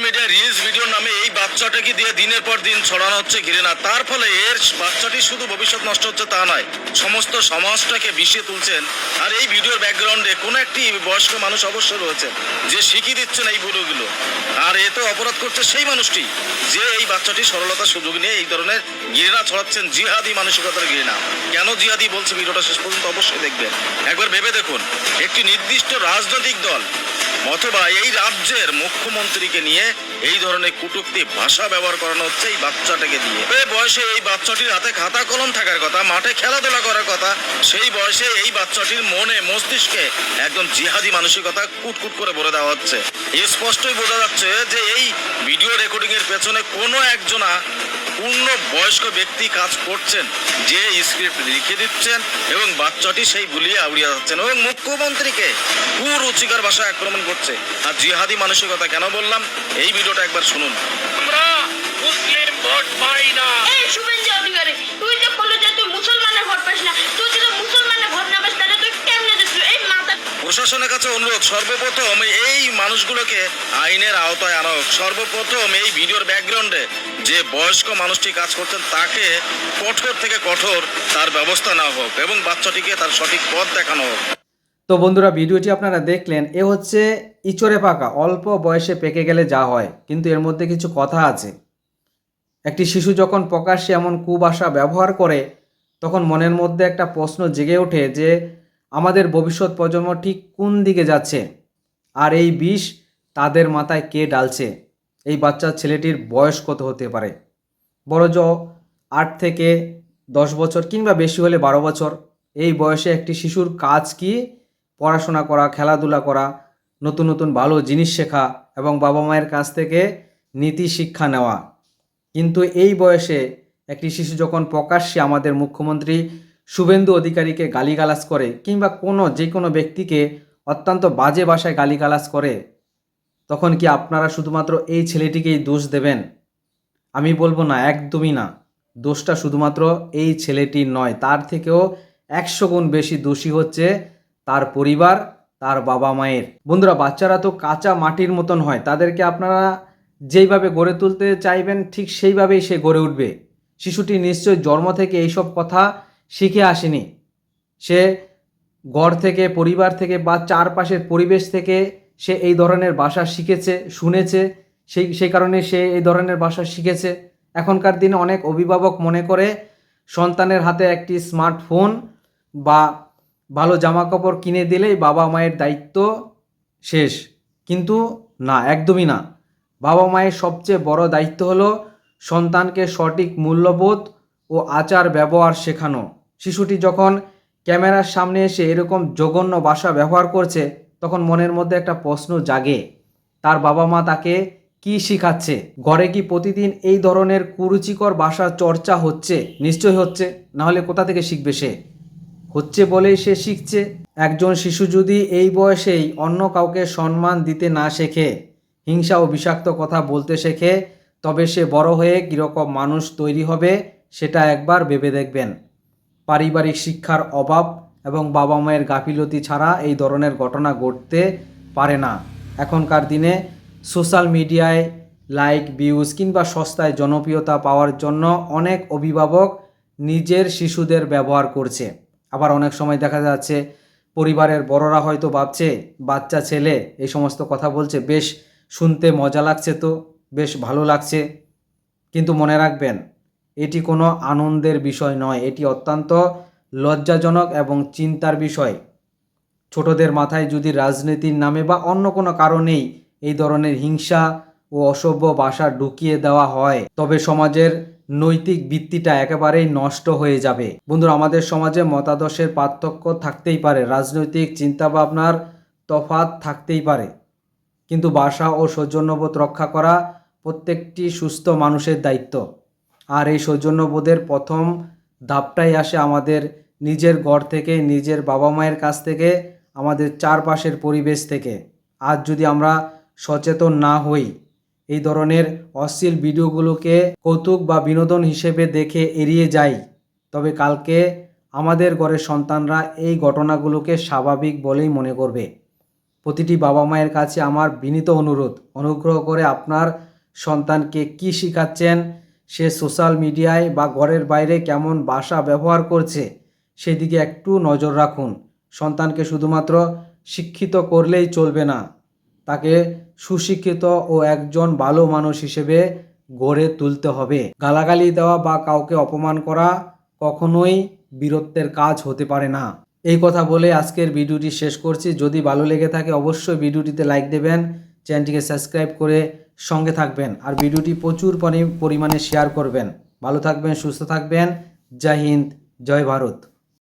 Media reels ভিডিওর নামে এই বাচ্চাটাকে দিয়ে দিনের পর দিন ছড়ানো হচ্ছে ঘৃণা। তার ফলে এর বাচ্চাটি শুধু ভবিষ্যৎ নষ্ট হচ্ছে তা নয়, সমস্ত সমাজটাকে বিষিয়ে তুলছেন। আর এই ভিডিওর ব্যাকগ্রাউন্ডে কোনো একটি বয়স্ক মানুষ অবশ্যই রয়েছে যে শিখিয়ে দিচ্ছেন এই ভিডিওগুলো। আর এতে অপরাধ করছে সেই মানুষটি যে এই বাচ্চাটি সরলতার সুযোগ নিয়ে এই ধরনের ঘৃণা ছড়াচ্ছেন, জিহাদি মানসিকতার ঘৃণা। কেন জিহাদি বলছে ভিডিওটা শেষ পর্যন্ত অবশ্যই দেখবেন। একবার ভেবে দেখুন, একটি নির্দিষ্ট রাজনৈতিক দল অথবা এই রাজ্যের মুখ্যমন্ত্রীকে নিয়ে এই ধরনের কটূক্তি ভাষা ব্যবহার করানো হচ্ছে এই বাচ্চাটাকে দিয়ে। এই বয়সে এই বাচ্চাটির হাতে খাতা কলম থাকার কথা, মাঠে খেলাধুলা করার কথা, সেই বয়সে এই বাচ্চাটির মনে মস্তিষ্কে একদম জিহাদি মানসিকতা কুটকুট করে ভরে দেওয়া হচ্ছে। স্পষ্টই বোঝা যাচ্ছে যে এই ভিডিও রেকর্ডিং এর পেছনে কোনো একজনা পূর্ণ বয়স্ক ব্যক্তি কাজ করছেন, যে স্ক্রিপ্ট লিখে দিচ্ছেন এবং বাচ্চাটি সেই ভুলিয়ে আউড়িয়ে যাচ্ছেন এবং মুখ্যমন্ত্রীকে কুরুচিকর ভাষায় আক্রমণ করছে। আর জিহাদি মানসিকতা কেন বললাম, এই ভিডিওটা একবার শুনুন। আমরা মুসলিম ভোট পাই না। এই শুভেন্দু অধিকারী, তুই যে বললি যে তুই মুসলমানের ভোট পাস না, তুই যদি মুসলমানের ভোট না পাস তাহলে তুই কেমনে দিচ্ছিস? এই মাথা প্রশাসনের কাছে অনুরোধ, সর্বপ্রথম এই মানুষগুলোকে আইনের আওতায় আনা হোক। সর্বপ্রথম এই ভিডিওর ব্যাকগ্রাউন্ডে যে বয়স্ক মানুষটি কাজ করছেন তাকে কঠোর থেকে কঠোর তার ব্যবস্থা নেওয়া হোক এবং বাচ্চাটিকে তার সঠিক পথ দেখানো হোক। তো বন্ধুরা, ভিডিওটি আপনারা দেখলেন। এ হচ্ছে ইচড়ে পাকা, অল্প বয়সে পেকে গেলে যা হয়, কিন্তু এর মধ্যে কিছু কথা আছে। একটি শিশু যখন প্রকাশ্যে এমন কুভাষা ব্যবহার করে তখন মনের মধ্যে একটা প্রশ্ন জেগে ওঠে যে আমাদের ভবিষ্যৎ প্রজন্ম ঠিক কোন দিকে যাচ্ছে, আর এই বিষ তাদের মাথায় কে ডালছে। এই বাচ্চা ছেলেটির বয়স কত হতে পারে? বড়জ 8 থেকে 10 বছর কিংবা বেশি হলে 12 বছর। এই বয়সে একটি শিশুর কাজ কি? পড়াশোনা করা, খেলাধুলা করা, নতুন নতুন ভালো জিনিস শেখা এবং বাবা মায়ের কাছ থেকে নীতি শিক্ষা নেওয়া। কিন্তু এই বয়সে একটি শিশু যখন প্রকাশ্যে আমাদের মুখ্যমন্ত্রী শুভেন্দু অধিকারীকে গালিগালাজ করে কিংবা যে কোনো ব্যক্তিকে অত্যন্ত বাজে ভাষায় গালিগালাজ করে, তখন কি আপনারা শুধুমাত্র এই ছেলেটিকেই দোষ দেবেন? আমি বলবো না, একদমই না। দোষটা শুধুমাত্র এই ছেলেটির নয়, তার থেকেও 100 গুণ বেশি দোষী হচ্ছে তার পরিবার, তার বাবা মায়ের। বন্ধুরা, বাচ্চারা তো কাঁচা মাটির মতন হয়, তাদেরকে আপনারা যেইভাবে গড়ে তুলতে চাইবেন ঠিক সেইভাবেই সে গড়ে উঠবে। শিশুটি নিশ্চয়ই জন্ম থেকে এইসব কথা শিখে আসেনি। সে ঘর থেকে, পরিবার থেকে বা চারপাশের পরিবেশ থেকে সে এই ধরনের ভাষা শিখেছে, শুনেছে, সেই কারণে সে এই ধরনের ভাষা শিখেছে। এখনকার দিনে অনেক অভিভাবক মনে করে সন্তানের হাতে একটি স্মার্টফোন বা ভালো জামাকাপড় কিনে দিলেই বাবা মায়ের দায়িত্ব শেষ। কিন্তু না, একদমই না। বাবা মায়ের সবচেয়ে বড় দায়িত্ব হলো সন্তানকে সঠিক মূল্যবোধ ও আচার ব্যবহার শেখানো। শিশুটি যখন ক্যামেরার সামনে এসে এরকম জঘন্য ভাষা ব্যবহার করছে তখন মনের মধ্যে একটা প্রশ্ন জাগে, তার বাবা মা তাকে কি শিখাচ্ছে? ঘরে কি প্রতিদিন এই ধরনের কুরুচিকর ভাষা চর্চা হচ্ছে? নিশ্চয়ই হচ্ছে, নাহলে কোথা থেকে শিখবে সে? হচ্ছে বলেই সে শিখছে। একজন শিশু যদি এই বয়সেই অন্য কাউকে সম্মান দিতে না শেখে, হিংসা ও বিষাক্ত কথা বলতে শেখে, তবে সে বড় হয়ে কীরকম মানুষ তৈরি হবে সেটা একবার ভেবে দেখবেন। পারিবারিক শিক্ষার অভাব এবং বাবা মায়ের গাফিলতি ছাড়া এই ধরনের ঘটনা ঘটতে পারে না। এখনকার দিনে সোশ্যাল মিডিয়ায় লাইক, ভিউজ কিংবা সস্তায় জনপ্রিয়তা পাওয়ার জন্য অনেক অভিভাবক নিজের শিশুদের ব্যবহার করছে। আবার অনেক সময় দেখা যাচ্ছে পরিবারের বড়রা হয়তো ভাবছে বাচ্চা ছেলে এই সমস্ত কথা বলছে, বেশ শুনতে মজা লাগছে, তো বেশ ভালো লাগছে। কিন্তু মনে রাখবেন, এটি কোনো আনন্দের বিষয় নয়, এটি অত্যন্ত লজ্জাজনক এবং চিন্তার বিষয়। ছোটদের মাথায় যদি রাজনীতির নামে বা অন্য কোনো কারণেই এই ধরনের হিংসা ও অসভ্য ভাষা ঢুকিয়ে দেওয়া হয় তবে সমাজের নৈতিক ভিত্তিটা একেবারেই নষ্ট হয়ে যাবে। বন্ধুরা, আমাদের সমাজে মতাদর্শের পার্থক্য থাকতেই পারে, রাজনৈতিক চিন্তাভাবনার তফাৎ থাকতেই পারে, কিন্তু ভাষা ও সৌজন্যবোধ রক্ষা করা প্রত্যেকটি সুস্থ মানুষের দায়িত্ব। আর এই সৌজন্যবোধের প্রথম ধাপটাই আসে আমাদের নিজের ঘর থেকে, নিজের বাবা মায়ের কাছ থেকে, আমাদের চারপাশের পরিবেশ থেকে। আজ যদি আমরা সচেতন না হই, এই ধরনের অশ্লীল ভিডিওগুলোকে কৌতুক বা বিনোদন হিসেবে দেখে এড়িয়ে যাই, তবে কালকে আমাদের ঘরের সন্তানরা এই ঘটনাগুলোকে স্বাভাবিক বলেই মনে করবে। প্রতিটি বাবা মায়ের কাছে আমার বিনীত অনুরোধ, অনুগ্রহ করে আপনার সন্তানকে কি শেখাচ্ছেন, সে সোশ্যাল মিডিয়ায় বা ঘরের বাইরে কেমন ভাষা ব্যবহার করছে সেদিকে একটু নজর রাখুন। সন্তানকে শুধুমাত্র শিক্ষিত করলেই চলবে না, তাকে সুশিক্ষিত ও একজন ভালো মানুষ হিসেবে গড়ে তুলতে হবে। গালাগালি দেওয়া বা কাউকে অপমান করা কখনোই বীরত্বের কাজ হতে পারে না। এই কথা বলে আজকের ভিডিওটি শেষ করছি। যদি ভালো লেগে থাকে অবশ্যই ভিডিওটিতে লাইক দেবেন, চ্যানেলটিকে সাবস্ক্রাইব করে সঙ্গে থাকবেন আর ভিডিওটি প্রচুর পরিমাণে শেয়ার করবেন। ভালো থাকবেন, সুস্থ থাকবেন। জয় হিন্দ, জয় ভারত।